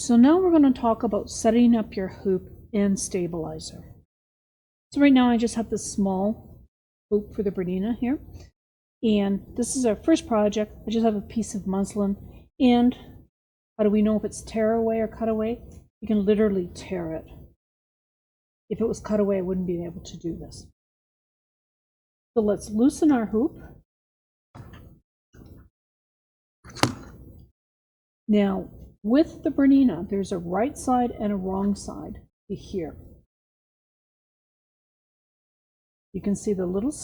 So now we're going to talk about setting up your hoop and stabilizer. So right now I just have this small hoop for the Bernina here. And this is our first project. I just have a piece of muslin. And how do we know if it's tear away or cut away? You can literally tear it. If it was cut away, I wouldn't be able to do this. So let's loosen our hoop. Now, with the Bernina, there's a right side and a wrong side here. You can see the little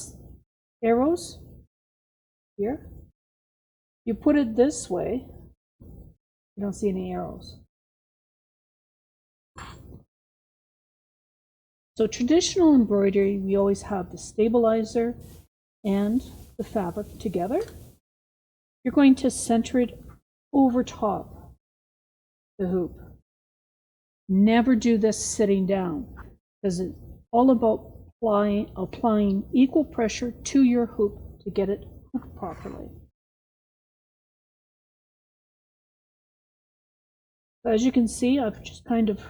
arrows here. You put it this way, you don't see any arrows. So traditional embroidery, we always have the stabilizer and the fabric together. You're going to center it over top the hoop. Never do this sitting down, because it's all about applying equal pressure to your hoop to get it hooked properly. As you can see, I've just kind of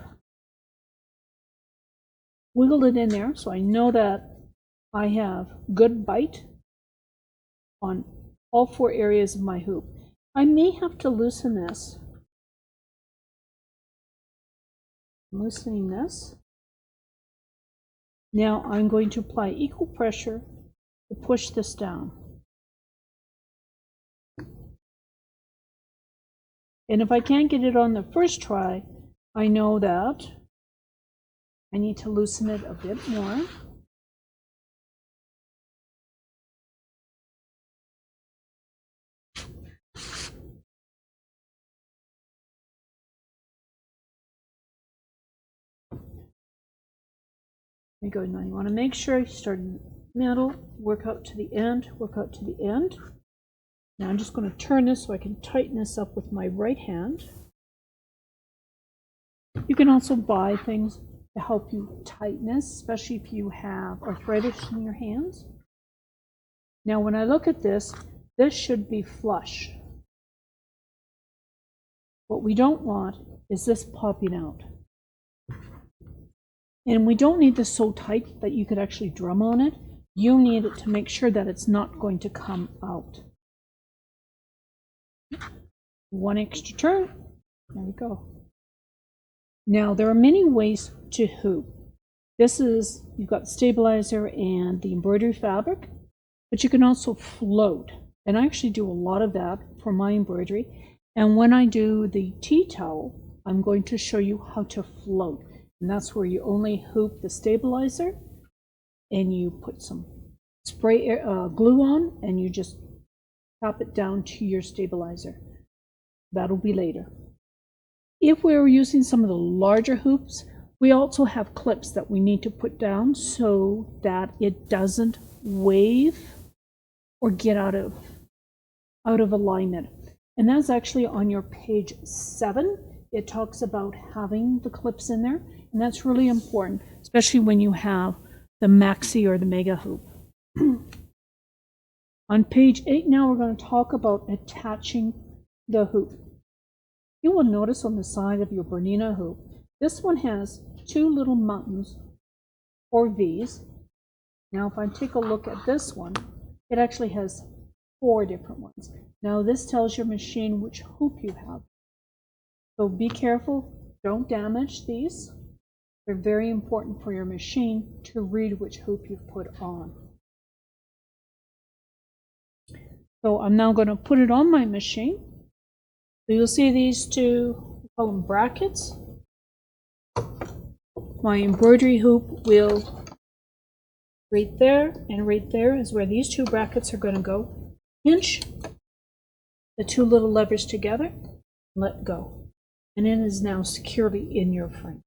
wiggled it in there, so I know that I have good bite on all 4 areas of my hoop. I may have to loosen this. I'm loosening this. Now I'm going to apply equal pressure to push this down. And if I can't get it on the first try, I know that I need to loosen it a bit more. There you go. Now you want to make sure you start in the middle, work out to the end, work out to the end. Now I'm just going to turn this so I can tighten this up with my right hand. You can also buy things to help you tighten this, especially if you have arthritis in your hands. Now when I look at this, this should be flush. What we don't want is this popping out. And we don't need this so tight that you could actually drum on it. You need it to make sure that it's not going to come out. One extra turn. There we go. Now there are many ways to hoop. This is, you've got the stabilizer and the embroidery fabric, but you can also float. And I actually do a lot of that for my embroidery. And when I do the tea towel, I'm going to show you how to float. And that's where you only hoop the stabilizer and you put some spray glue on and you just tap it down to your stabilizer. That'll be later. If we're using some of the larger hoops, we also have clips that we need to put down so that it doesn't wave or get out of alignment. And that's actually on your page 7. It talks about having the clips in there, and that's really important, especially when you have the maxi or the mega hoop. On page 8 now we're going to talk about attaching the hoop. You will notice on the side of your Bernina hoop, this one has 2 little mountains or V's. Now if I take a look at this one, it actually has 4 different ones. Now this tells your machine which hoop you have. So be careful, don't damage these. They're very important for your machine to read which hoop you've put on. So I'm now going to put it on my machine. So you'll see these 2, we call them brackets. My embroidery hoop will, right there and right there is where these 2 brackets are going to go. Pinch the 2 little levers together, let go. And it is now securely in your frame.